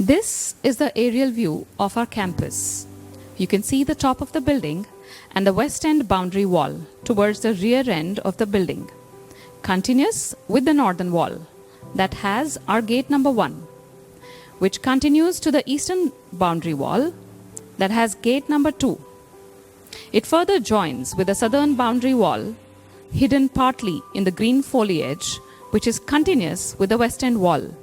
This is the aerial view of our campus. You can see the top of the building and the west end boundary wall towards the rear end of the building, continuous with the northern wall that has our gate number 1, which continues to the eastern boundary wall that has gate number 2. It further joins with the southern boundary wall, hidden partly in the green foliage, which is continuous with the west end wall,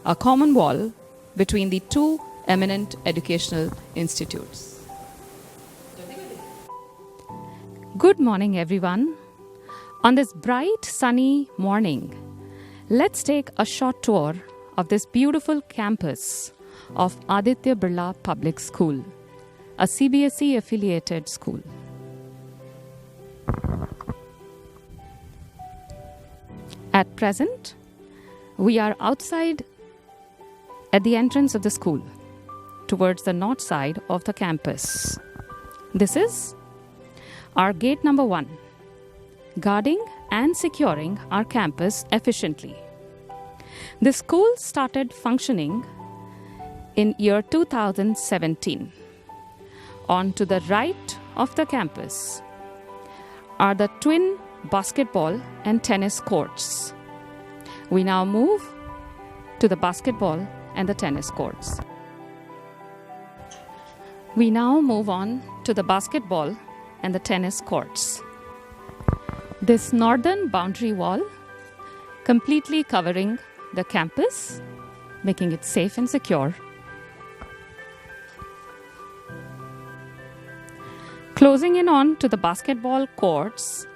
a common wall between the two eminent educational institutes. Good morning, everyone. On this bright, sunny morning, let's take a short tour of this beautiful campus of Aditya Birla Public School, a CBSE affiliated school. At present, we are outside at the entrance of the school towards the north side of the campus. This is our gate number 1, guarding and securing our campus efficiently. The school started functioning in year 2017. On to the right of the campus are the twin basketball and tennis courts. We now move to the basketball and the tennis courts. We now move on to the basketball and the tennis courts. This northern boundary wall completely covering the campus, making it safe and secure. Closing in on to the basketball courts,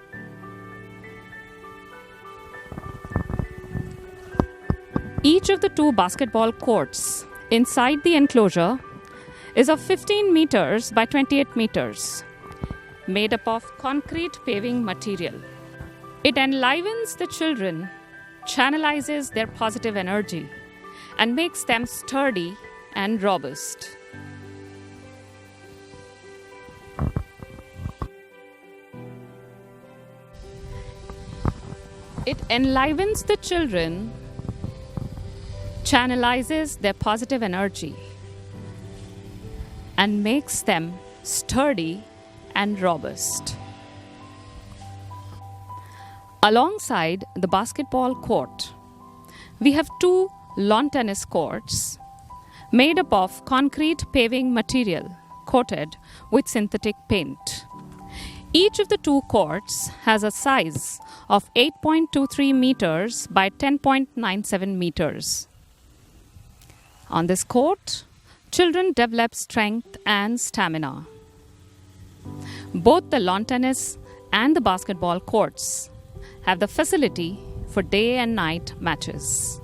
each of the 2 basketball courts inside the enclosure is of 15 meters by 28 meters, made up of concrete paving material. It enlivens the children, channelizes their positive energy, and makes them sturdy and robust. It enlivens the children, channelizes their positive energy, and makes them sturdy and robust. Alongside the basketball court, we have 2 lawn tennis courts made up of concrete paving material coated with synthetic paint. Each of the 2 courts has a size of 8.23 meters by 10.97 meters. On this court, children develop strength and stamina. Both the lawn tennis and the basketball courts have the facility for day and night matches.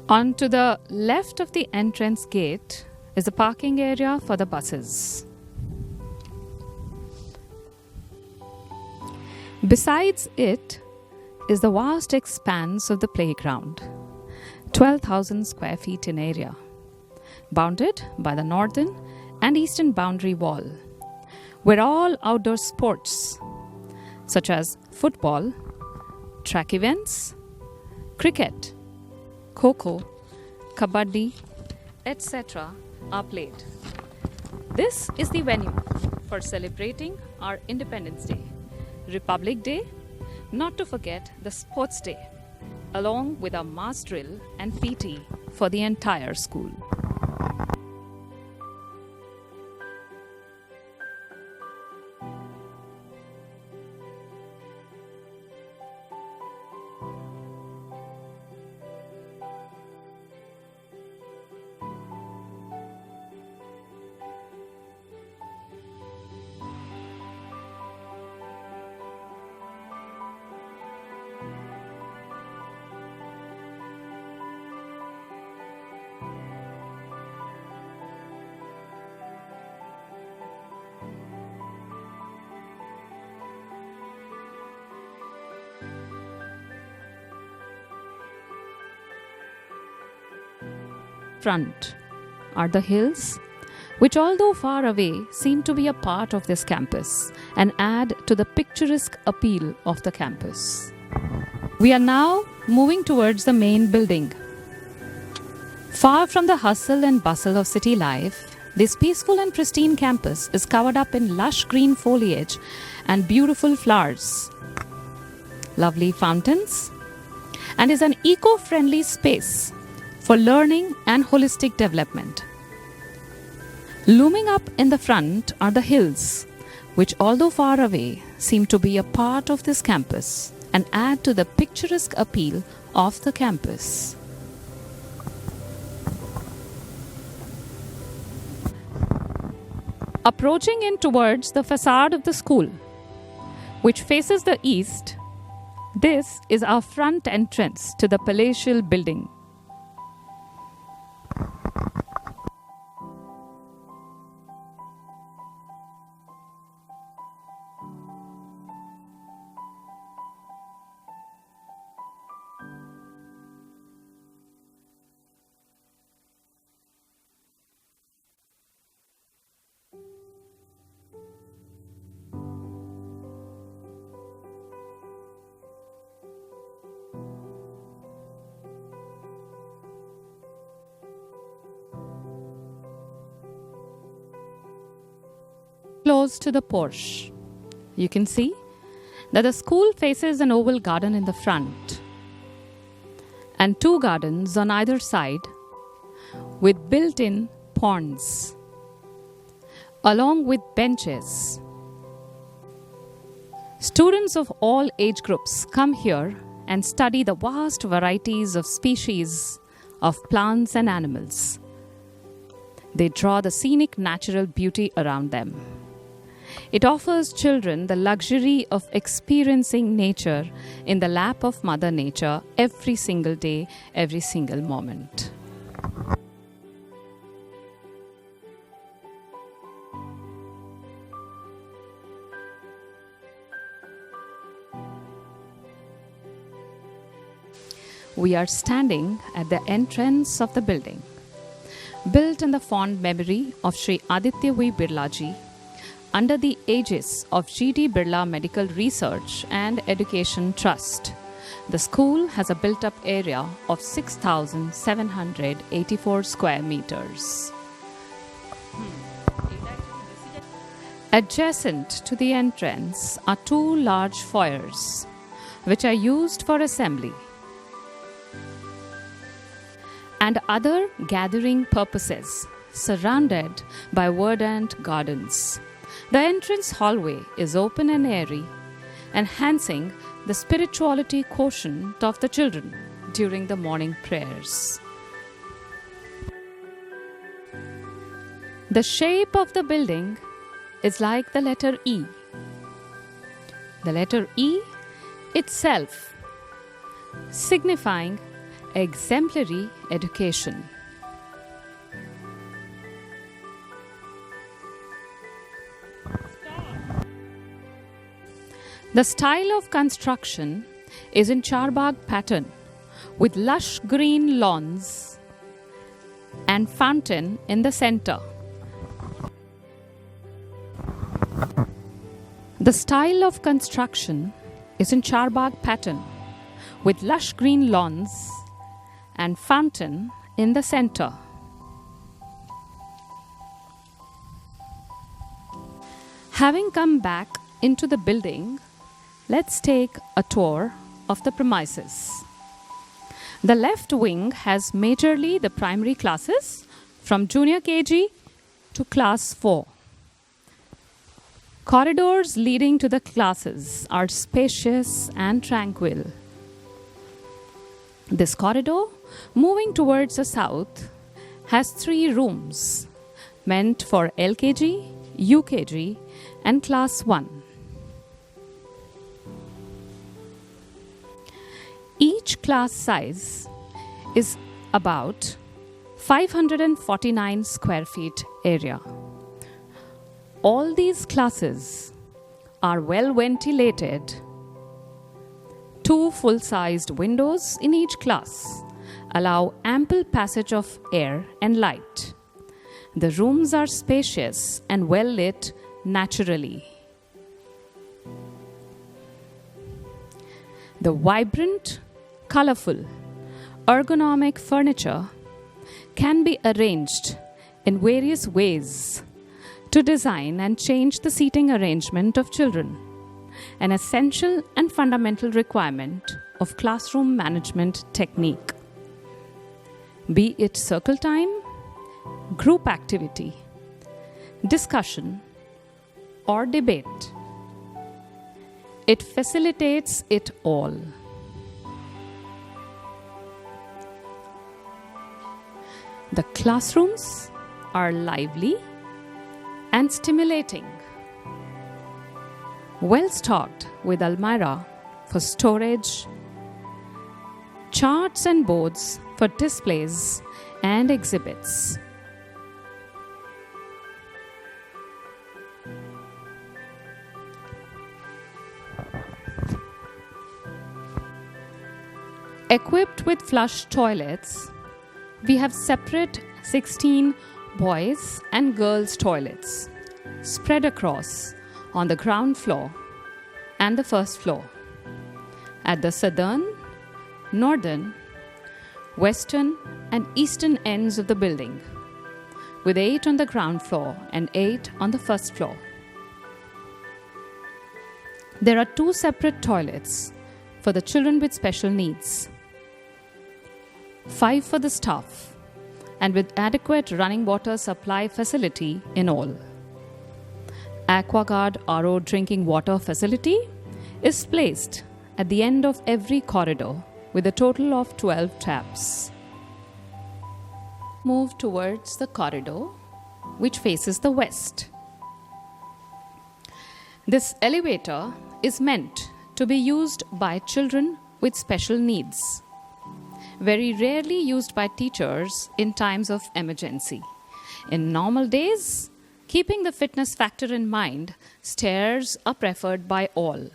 On to the left of the entrance gate is the parking area for the buses. Besides it is the vast expanse of the playground, 12,000 square feet in area, bounded by the northern and eastern boundary wall, where all outdoor sports such as football, track events, cricket, kho-kho, kabaddi, etc. are played. This is the venue for celebrating our Independence Day, Republic Day, not to forget the Sports Day, along with a mass drill and PT for the entire school. Front are the hills, which although far away seem to be a part of this campus and add to the picturesque appeal of the campus. We are now moving towards the main building. Far from the hustle and bustle of city life, this peaceful and pristine campus is covered up in lush green foliage and beautiful flowers, lovely fountains, and is an eco-friendly space for learning and holistic development. Looming up in the front are the hills, which although far away, seem to be a part of this campus and add to the picturesque appeal of the campus. Approaching in towards the facade of the school, which faces the east, this is our front entrance to the palatial building. Close to the porch, you can see that the school faces an oval garden in the front and two gardens on either side with built-in ponds, along with benches. Students of all age groups come here and study the vast varieties of species of plants and animals. They draw the scenic natural beauty around them. It offers children the luxury of experiencing nature in the lap of Mother Nature every single day, every single moment. We are standing at the entrance of the building, built in the fond memory of Sri Aditya V. Birla ji, under the aegis of G.D. Birla Medical Research and Education Trust. The school has a built-up area of 6,784 square meters. Adjacent to the entrance are two large foyers, which are used for assembly and other gathering purposes, surrounded by verdant gardens. The entrance hallway is open and airy, enhancing the spirituality quotient of the children during the morning prayers. The shape of the building is like the letter E. The letter E itself signifying exemplary education. The style of construction is in charbagh pattern with lush green lawns and fountain in the center. The style of construction is in charbagh pattern with lush green lawns and fountain in the center. Having come back into the building, let's take a tour of the premises. The left wing has majorly the primary classes from junior KG to class 4. Corridors leading to the classes are spacious and tranquil. This corridor, moving towards the south, has 3 rooms meant for LKG, UKG, and class 1. Each class size is about 549 square feet area. All these classes are well ventilated. 2 full-sized windows in each class allow ample passage of air and light. The rooms are spacious and well lit naturally. The vibrant, colorful, ergonomic furniture can be arranged in various ways to design and change the seating arrangement of children, an essential and fundamental requirement of classroom management technique. Be it circle time, group activity, discussion, or debate, it facilitates it all. The classrooms are lively and stimulating, well stocked with almirah for storage, charts and boards for displays and exhibits. Equipped with flush toilets, we have separate 16 boys and girls toilets spread across on the ground floor and the first floor at the southern, northern, western and eastern ends of the building, with 8 on the ground floor and 8 on the first floor. There are 2 separate toilets for the children with special needs, 5 for the staff, and with adequate running water supply facility in all. AquaGuard RO drinking water facility is placed at the end of every corridor with a total of 12 taps. Move towards the corridor which faces the west. This elevator is meant to be used by children with special needs, very rarely used by teachers in times of emergency. In normal days, keeping the fitness factor in mind, stairs are preferred by all.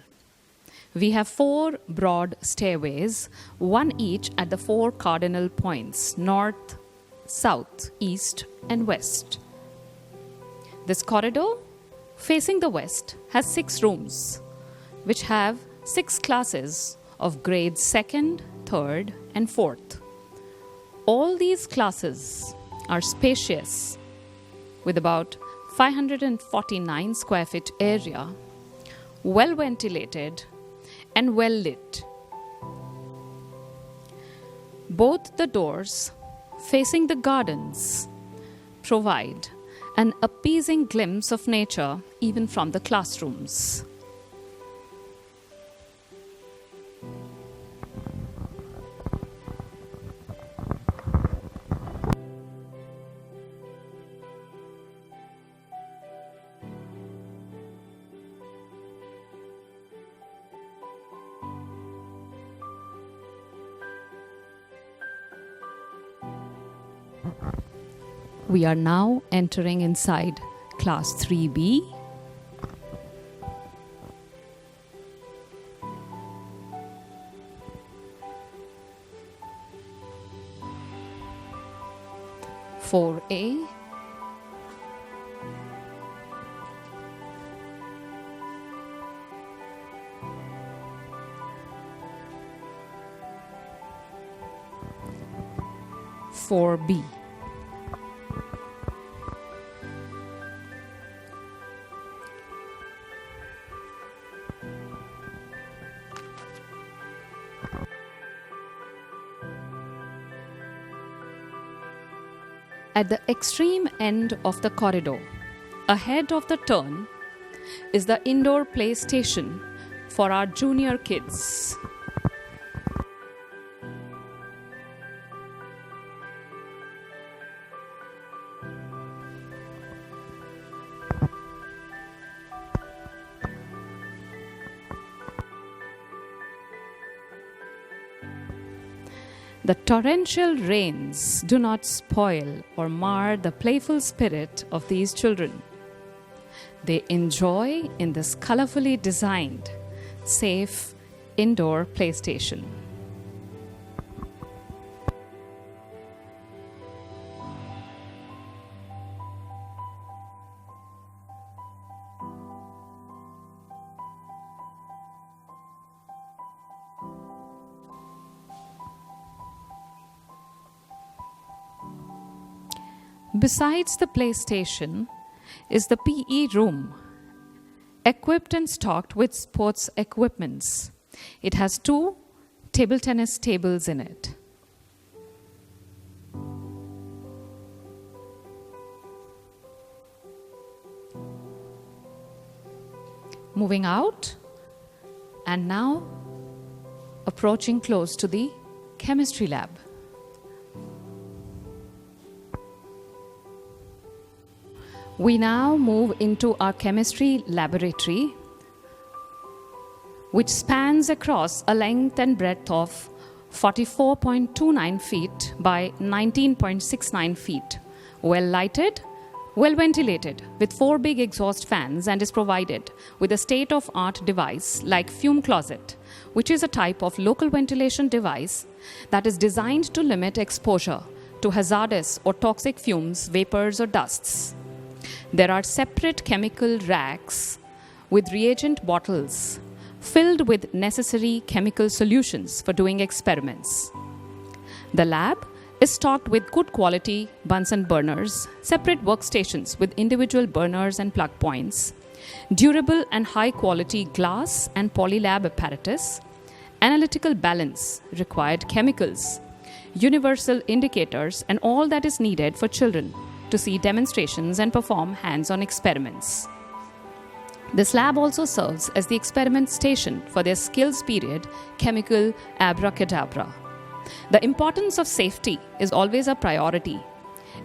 We have 4 broad stairways, one each at the 4 cardinal points, north, south, east, and west. This corridor, facing the west, has 6 rooms, which have 6 classes of grades 2nd, 3rd, and 4th. All these classes are spacious, with about 549 square feet area, well ventilated and well lit. Both the doors facing the gardens provide an appeasing glimpse of nature even from the classrooms. We are now entering inside class 3B. For A, for B. At the extreme end of the corridor, ahead of the turn, is the indoor play station for our junior kids. The torrential rains do not spoil or mar the playful spirit of these children. They enjoy in this colorfully designed, safe indoor play station. Besides the PlayStation is the PE room, equipped and stocked with sports equipments. It has 2 table tennis tables in it. Moving out, and now approaching close to the chemistry lab. We now move into our chemistry laboratory, which spans across a length and breadth of 44.29 feet by 19.69 feet, well lighted, well ventilated, with 4 big exhaust fans, and is provided with a state-of-art device like fume closet, which is a type of local ventilation device that is designed to limit exposure to hazardous or toxic fumes, vapors, or dusts. There are separate chemical racks with reagent bottles filled with necessary chemical solutions for doing experiments. The lab is stocked with good quality Bunsen burners, separate workstations with individual burners and plug points, durable and high quality glass and polylab apparatus, analytical balance, required chemicals, universal indicators, and all that is needed for children to see demonstrations and perform hands-on experiments. This lab also serves as the experiment station for their skills period, chemical abracadabra. The importance of safety is always a priority.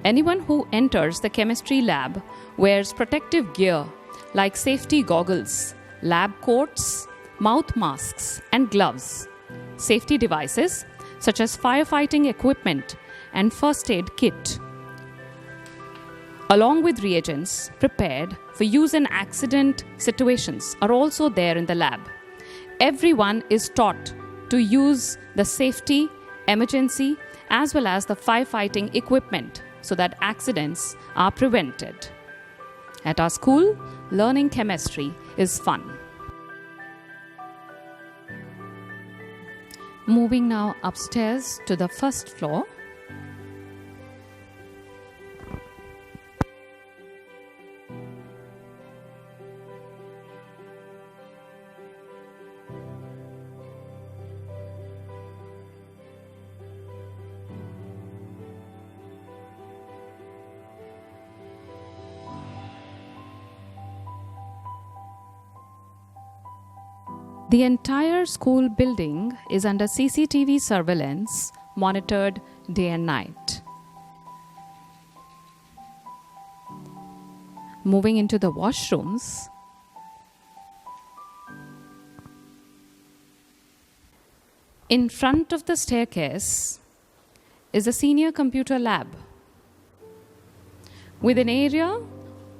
Anyone who enters the chemistry lab wears protective gear like safety goggles, lab coats, mouth masks, and gloves, safety devices such as firefighting equipment and first aid kit, along with reagents prepared for use in accident situations, are also there in the lab. Everyone is taught to use the safety, emergency, as well as the firefighting equipment so that accidents are prevented. At our school, learning chemistry is fun. Moving now upstairs to the first floor. The entire school building is under CCTV surveillance, monitored day and night. Moving into the washrooms. In front of the staircase is a senior computer lab with an area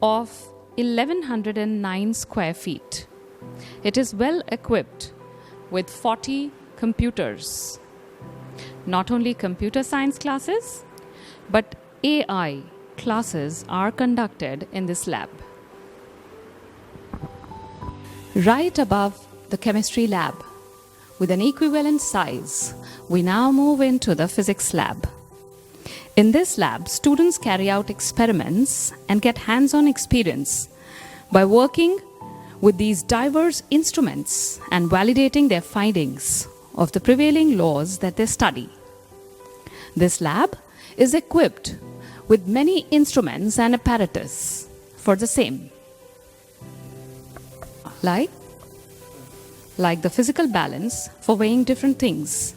of 1109 square feet. It is well equipped with 40 computers. Not only computer science classes, but AI classes are conducted in this lab. Right above the chemistry lab, with an equivalent size, we now move into the physics lab. In this lab, students carry out experiments and get hands-on experience by working with these diverse instruments and validating their findings of the prevailing laws that they study. This lab is equipped with many instruments and apparatus for the same, like the physical balance for weighing different things,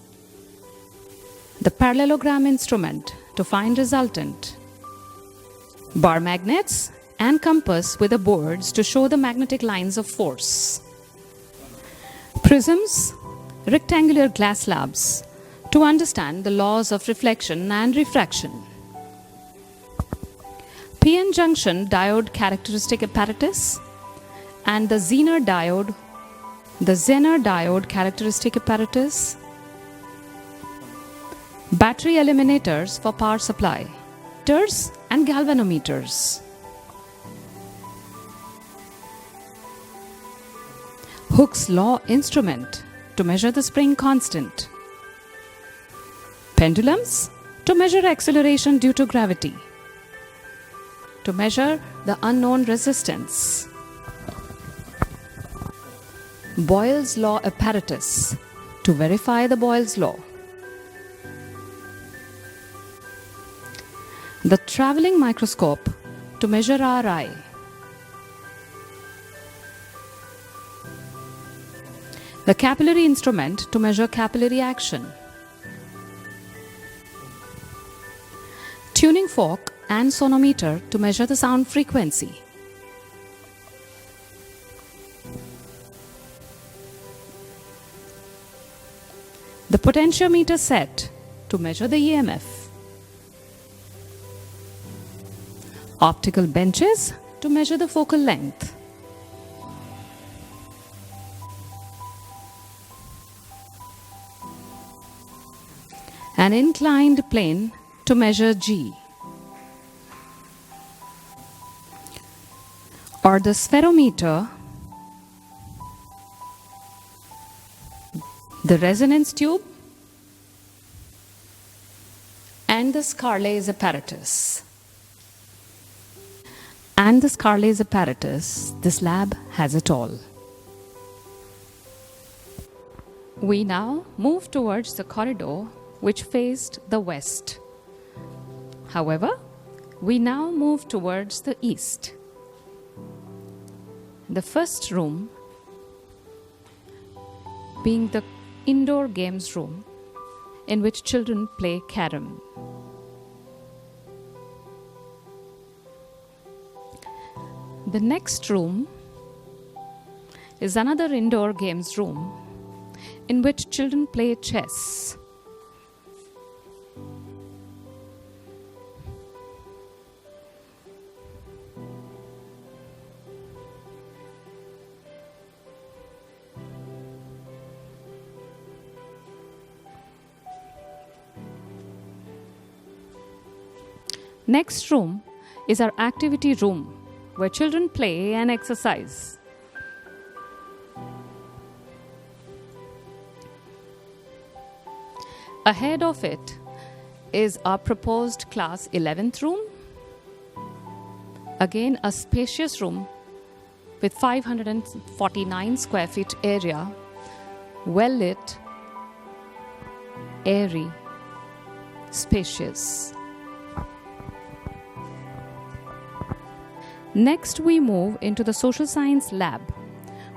the parallelogram instrument to find resultant, bar magnets and compass with the boards to show the magnetic lines of force, prisms, rectangular glass slabs to understand the laws of reflection and refraction, PN junction diode characteristic apparatus, and the Zener diode characteristic apparatus, battery eliminators for power supply, meters and galvanometers, Hooke's law instrument to measure the spring constant, pendulums to measure acceleration due to gravity, to measure the unknown resistance. Boyle's law apparatus to verify the Boyle's law. The traveling microscope to measure our eye. The capillary instrument to measure capillary action. Tuning fork and sonometer to measure the sound frequency. The potentiometer set to measure the EMF. Optical benches to measure the focal length. An inclined plane to measure G. Or the spherometer, the resonance tube, and the Scarlet's apparatus. And the Scarlet's apparatus, this lab has it all. We now move towards the corridor which faced the west. However, we now move towards the east. The first room being the indoor games room in which children play carom. The next room is another indoor games room in which children play chess. Next room is our activity room where children play and exercise. Ahead of it is our proposed class 11th room. Again, a spacious room with 549 square feet area, well lit, airy, spacious. Next, we move into the social science lab,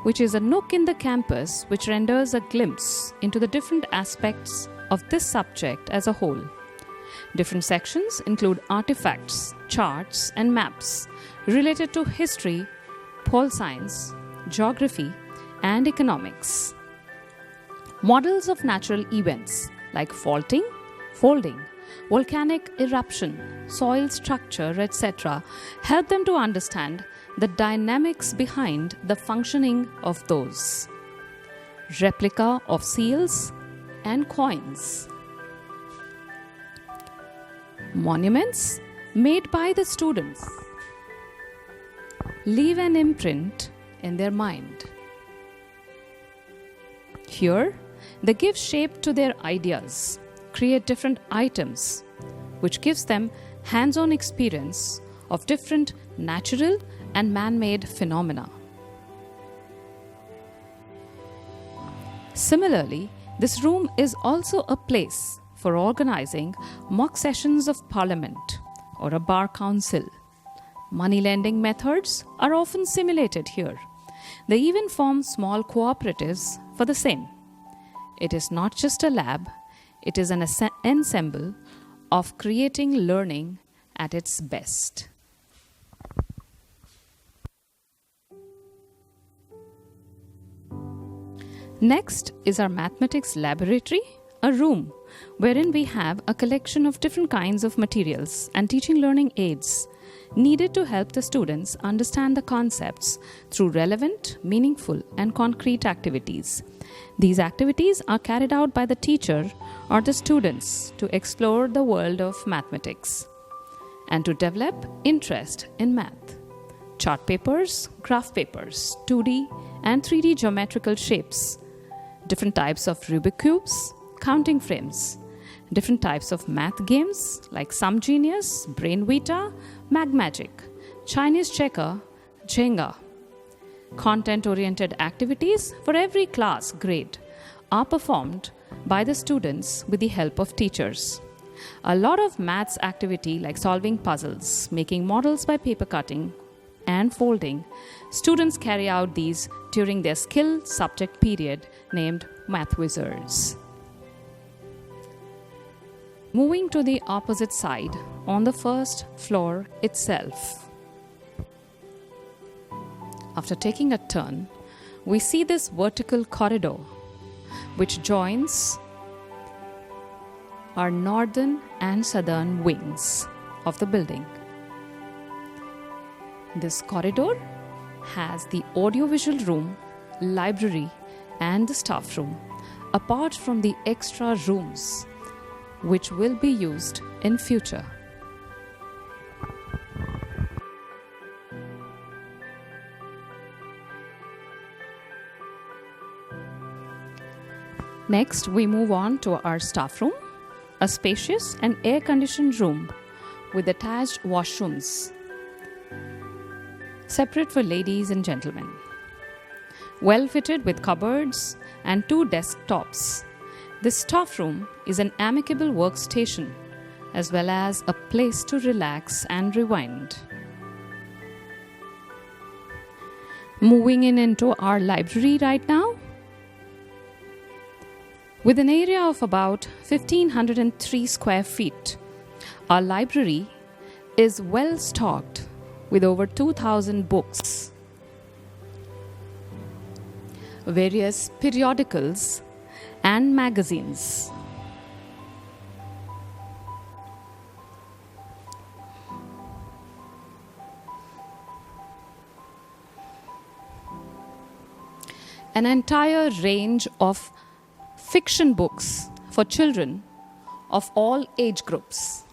which is a nook in the campus which renders a glimpse into the different aspects of this subject as a whole. Different sections include artifacts, charts, and maps related to history, pole science, geography, and economics. Models of natural events like faulting, folding, volcanic eruption, soil structure, etc. help them to understand the dynamics behind the functioning of those. Replica of seals and coins. Monuments made by the students leave an imprint in their mind. Here, they give shape to their ideas, create different items, which gives them hands-on experience of different natural and man-made phenomena. Similarly, this room is also a place for organizing mock sessions of parliament or a bar council. Money lending methods are often simulated here. They even form small cooperatives for the same. It is not just a lab, it is an ensemble of creating learning at its best. Next is our mathematics laboratory, a room wherein we have a collection of different kinds of materials and teaching learning aids needed to help the students understand the concepts through relevant, meaningful, and concrete activities. These activities are carried out by the teacher or the students to explore the world of mathematics and to develop interest in math. Chart papers, graph papers, 2D and 3D geometrical shapes, different types of Rubik cubes, counting frames, different types of math games like Sum Genius, Brain Vita, Mag Magic, Chinese checker, Jenga. Content-oriented activities for every class grade are performed by the students with the help of teachers. A lot of maths activity like solving puzzles, making models by paper cutting and folding, students carry out these during their skill subject period named Math Wizards. Moving to the opposite side, on the first floor itself. After taking a turn, we see this vertical corridor which joins our northern and southern wings of the building. This corridor has the audiovisual room, library, and the staff room, apart from the extra rooms which will be used in future. Next, we move on to our staff room, a spacious and air-conditioned room with attached washrooms, separate for ladies and gentlemen. Well fitted with cupboards and 2 desktops. This staff room is an amicable workstation as well as a place to relax and rewind. Moving into our library right now. With an area of about 1,503 square feet, our library is well stocked with over 2,000 books, various periodicals and magazines. An entire range of fiction books for children of all age groups.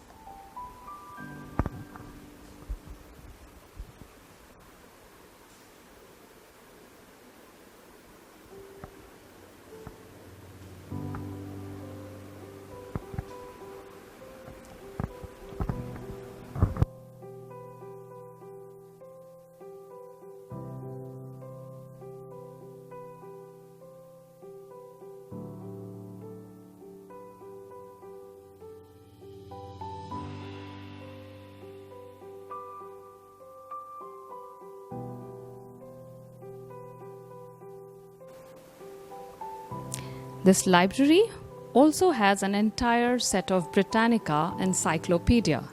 This library also has an entire set of Britannica encyclopedia.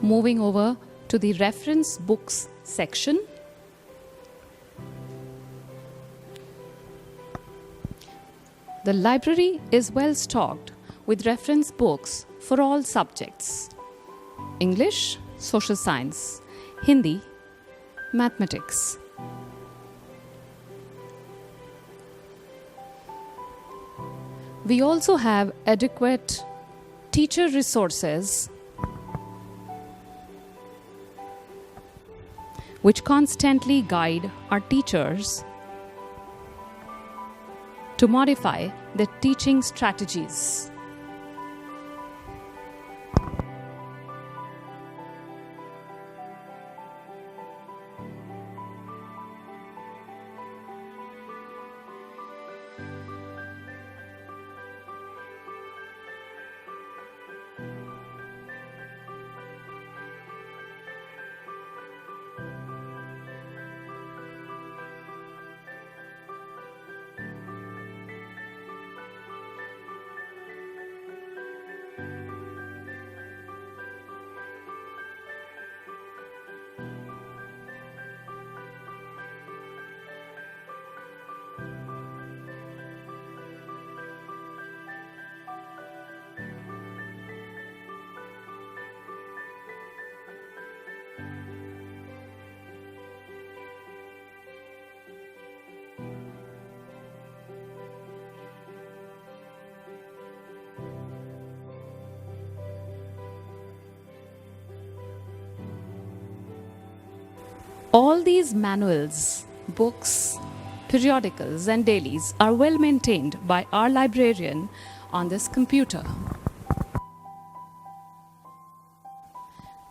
Moving over to the reference books section. The library is well stocked with reference books for all subjects: English, Social Science, Hindi, Mathematics. We also have adequate teacher resources which constantly guide our teachers to modify their teaching strategies. All these manuals, books, periodicals, and dailies are well maintained by our librarian on this computer.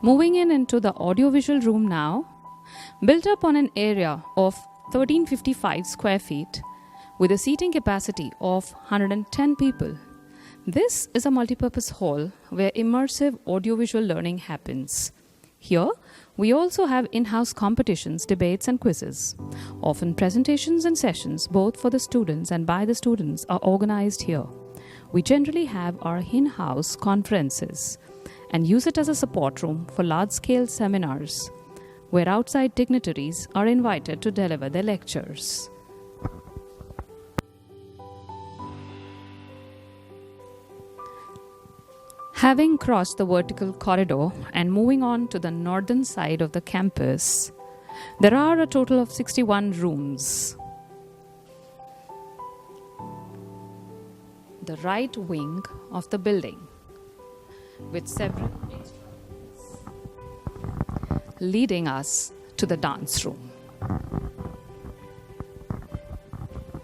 Moving into the audiovisual room now, built up on an area of 1355 square feet with a seating capacity of 110 people. This is a multipurpose hall where immersive audiovisual learning happens. Here, we also have in-house competitions, debates and quizzes. Often presentations and sessions, both for the students and by the students, are organized here. We generally have our in-house conferences and use it as a support room for large-scale seminars, where outside dignitaries are invited to deliver their lectures. Having crossed the vertical corridor and moving on to the northern side of the campus, there are a total of 61 rooms. The right wing of the building, with several leading us to the dance room.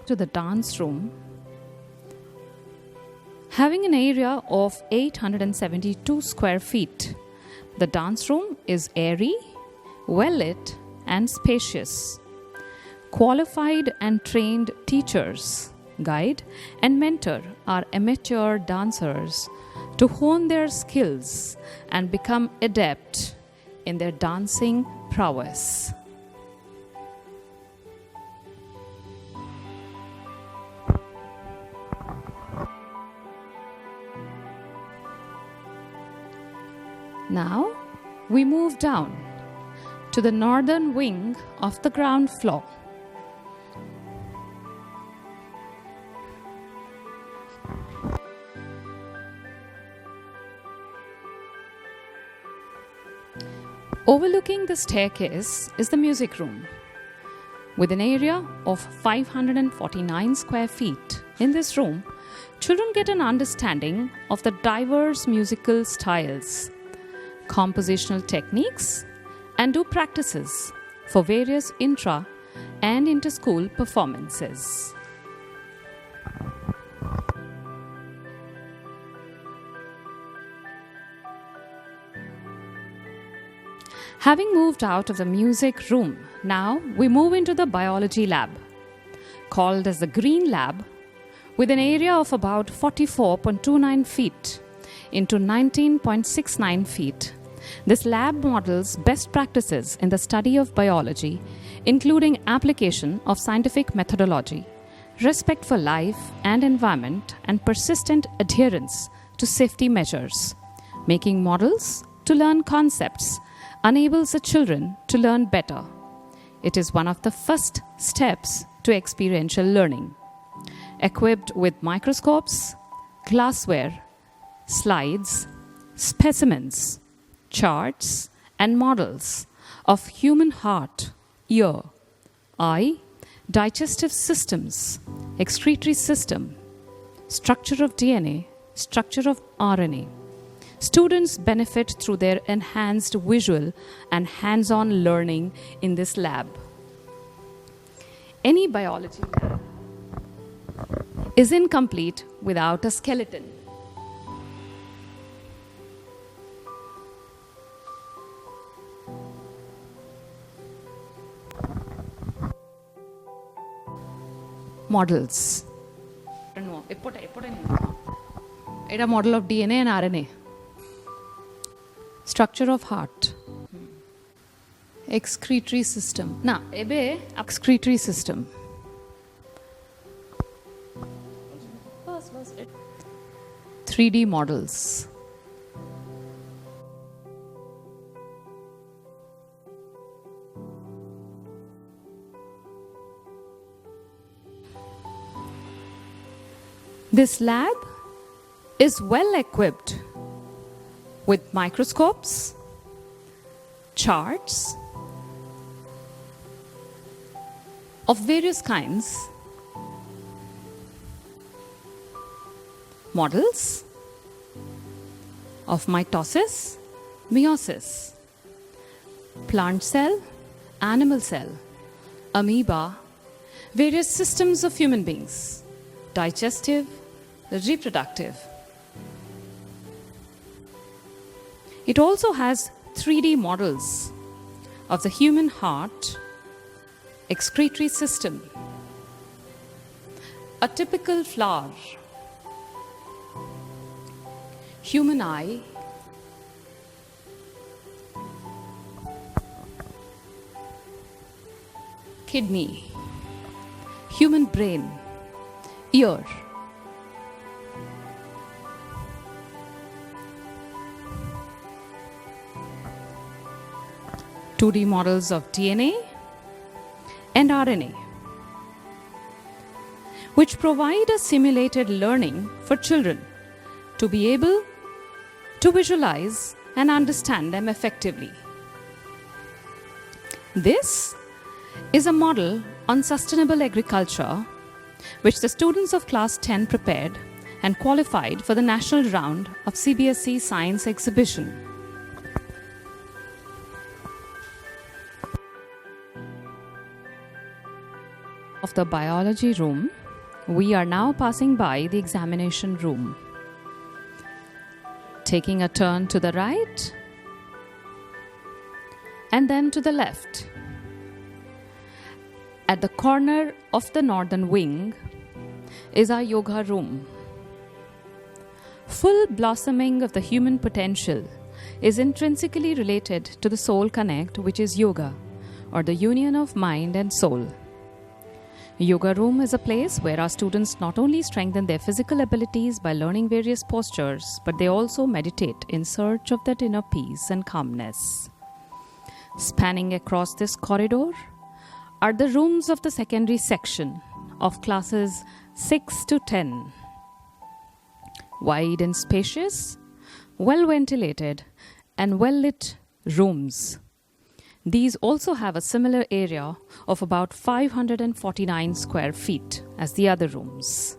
To the dance room, having an area of 872 square feet, the dance room is airy, well-lit and spacious. Qualified and trained teachers guide and mentor our amateur dancers to hone their skills and become adept in their dancing prowess. Now, we move down to the northern wing of the ground floor. Overlooking the staircase is the music room, with an area of 549 square feet. In this room, children get an understanding of the diverse musical styles, compositional techniques, and do practices for various intra- and inter-school performances. Having moved out of the music room, now we move into the biology lab, called as the Green Lab, with an area of about 44.29 feet into 19.69 feet. This lab models best practices in the study of biology, including application of scientific methodology, respect for life and environment, and persistent adherence to safety measures. Making models to learn concepts enables the children to learn better. It is one of the first steps to experiential learning. Equipped with microscopes, glassware, slides, specimens, charts, and models of human heart, ear, eye, digestive systems, excretory system, structure of DNA, structure of RNA. Students benefit through their enhanced visual and hands-on learning in this lab. Any biology lab is incomplete without a skeleton. Models. It's a model of DNA and RNA. Structure of heart. Excretory system. Now, excretory system. 3D models. This lab is well equipped with microscopes, charts of various kinds, models of mitosis, meiosis, plant cell, animal cell, amoeba, various systems of human beings: digestive, reproductive. It also has 3D models of the human heart, excretory system, a typical flower, human eye, kidney, human brain, ear. (2D models of DNA and RNA, which provide a simulated learning for children to be able to visualize and understand them effectively. This is a model on sustainable agriculture, which the students of class 10 prepared and qualified for the national round of CBSE science exhibition. Of the biology room, we are now passing by the examination room. Taking a turn to the right and then to the left. At the corner of the northern wing is our yoga room. Full blossoming of the human potential is intrinsically related to the soul connect, which is yoga, or the union of mind and soul. Yoga room is a place where our students not only strengthen their physical abilities by learning various postures, but they also meditate in search of that inner peace and calmness. Spanning across this corridor are the rooms of the secondary section of classes 6 to 10. Wide and spacious, well ventilated and well lit rooms. These also have a similar area of about 549 square feet as the other rooms.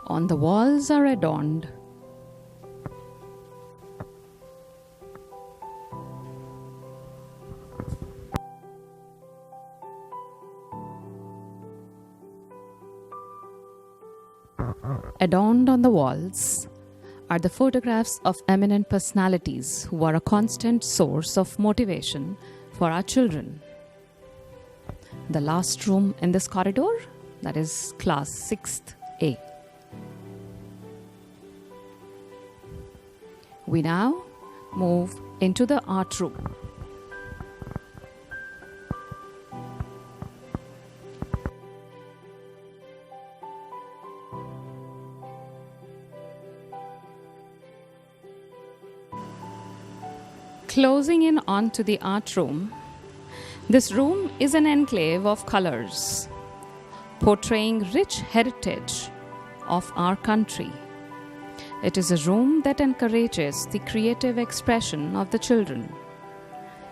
On the walls are adorned on the walls are the photographs of eminent personalities who are a constant source of motivation for our children. The last room in this corridor, that is class 6th A. We now move into the art room. Closing in onto the art room, this room is an enclave of colors, portraying rich heritage of our country. It is a room that encourages the creative expression of the children.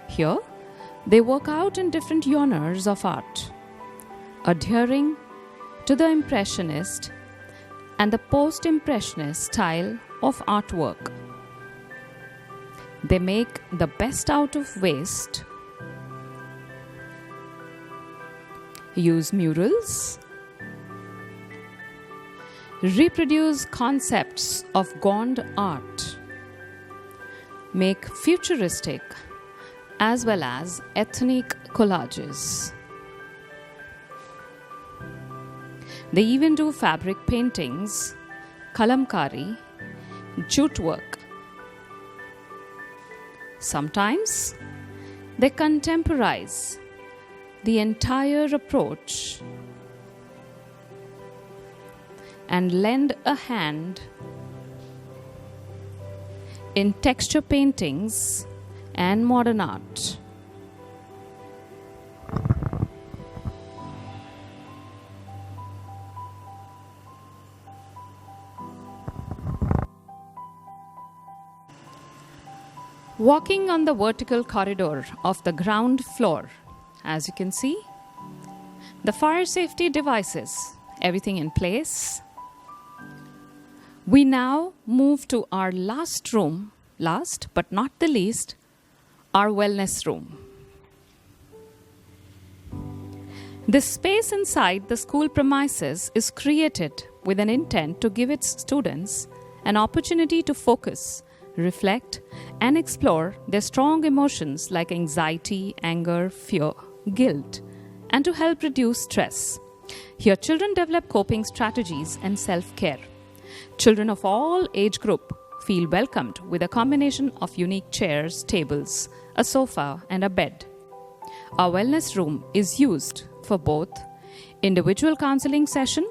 Here, they work out in different genres of art, adhering to the Impressionist and the Post-Impressionist style of artwork. They make the best out of waste, use murals, reproduce concepts of Gond art, make futuristic as well as ethnic collages. They even do fabric paintings, kalamkari, jute work. Sometimes they contemporize the entire approach and lend a hand in texture paintings and modern art. Walking on the vertical corridor of the ground floor, as you can see, the fire safety devices, everything in place. We now move to our last room, last but not the least, our wellness room. This space inside the school premises is created with an intent to give its students an opportunity to focus, reflect, and explore their strong emotions like anxiety, anger, fear, guilt, and to help reduce stress. Here, children develop coping strategies and self-care. Children of all age group feel welcomed with a combination of unique chairs, tables, a sofa, and a bed. Our wellness room is used for both individual counseling session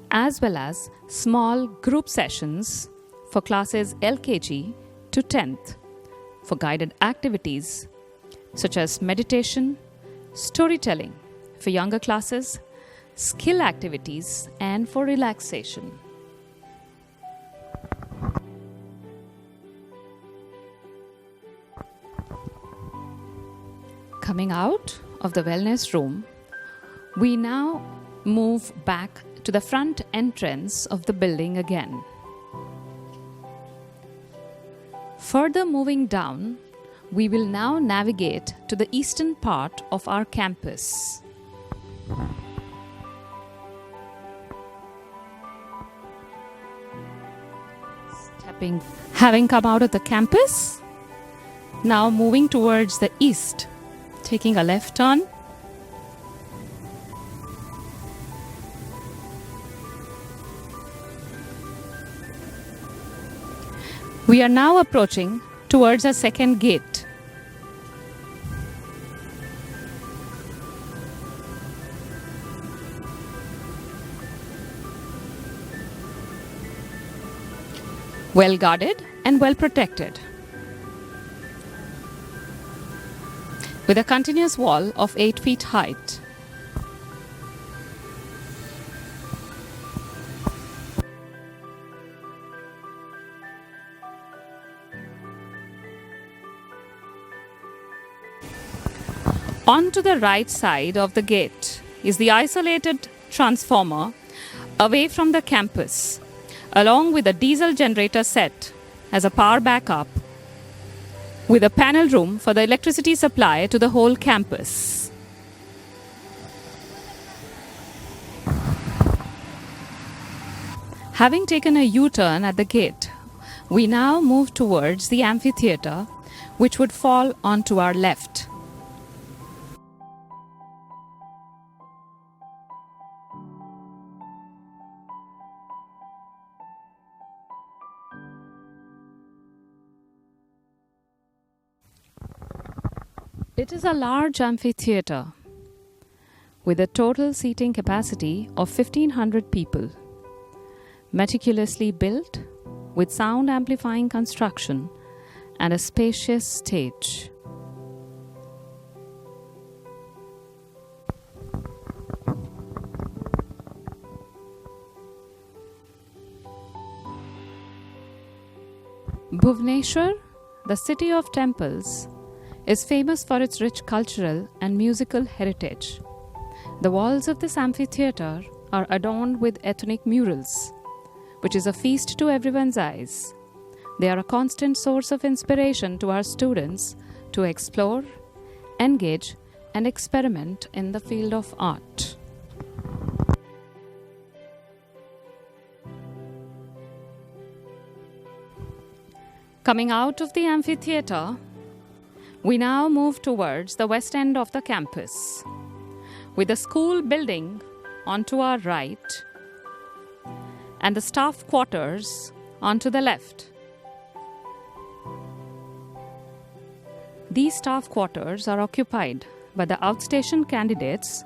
as well as small group sessions for classes LKG to 10th for guided activities such as meditation, storytelling for younger classes, skill activities, and for relaxation. Coming out of the wellness room, we now move back to the front entrance of the building again. Further moving down, we will now navigate to the eastern part of our campus. Having come out of the campus, now moving towards the east, taking a left turn. We are now approaching towards a second gate. Well guarded and well protected, with a continuous wall of 8 feet height. On to the right side of the gate is the isolated transformer away from the campus, along with a diesel generator set as a power backup, with a panel room for the electricity supply to the whole campus. Having taken a U-turn at the gate, we now move towards the amphitheater, which would fall onto our left. It is a large amphitheater with a total seating capacity of 1,500 people, meticulously built with sound amplifying construction and a spacious stage. Bhubaneswar, the city of temples, is famous for its rich cultural and musical heritage. The walls of this amphitheater are adorned with ethnic murals, which is a feast to everyone's eyes. They are a constant source of inspiration to our students to explore, engage, and experiment in the field of art. Coming out of the amphitheater, we now move towards the west end of the campus, with the school building onto our right and the staff quarters onto the left. These staff quarters are occupied by the outstation candidates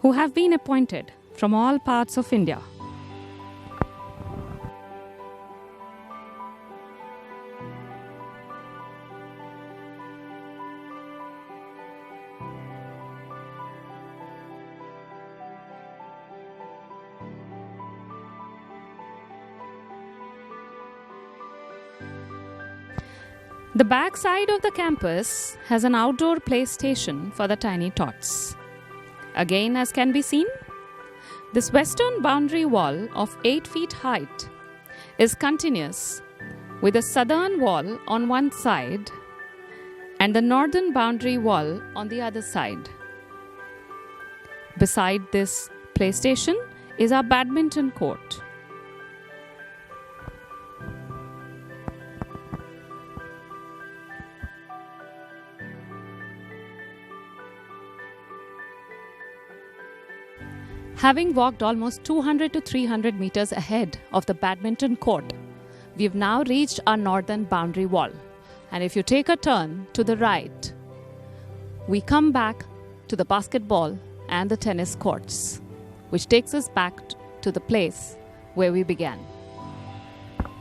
who have been appointed from all parts of India. The back side of the campus has an outdoor play station for the tiny tots. Again, as can be seen, this western boundary wall of 8 feet height is continuous with the southern wall on one side and the northern boundary wall on the other side. Beside this play station is our badminton court. Having walked almost 200 to 300 meters ahead of the badminton court, we've now reached our northern boundary wall. And if you take a turn to the right, we come back to the basketball and the tennis courts, which takes us back to the place where we began.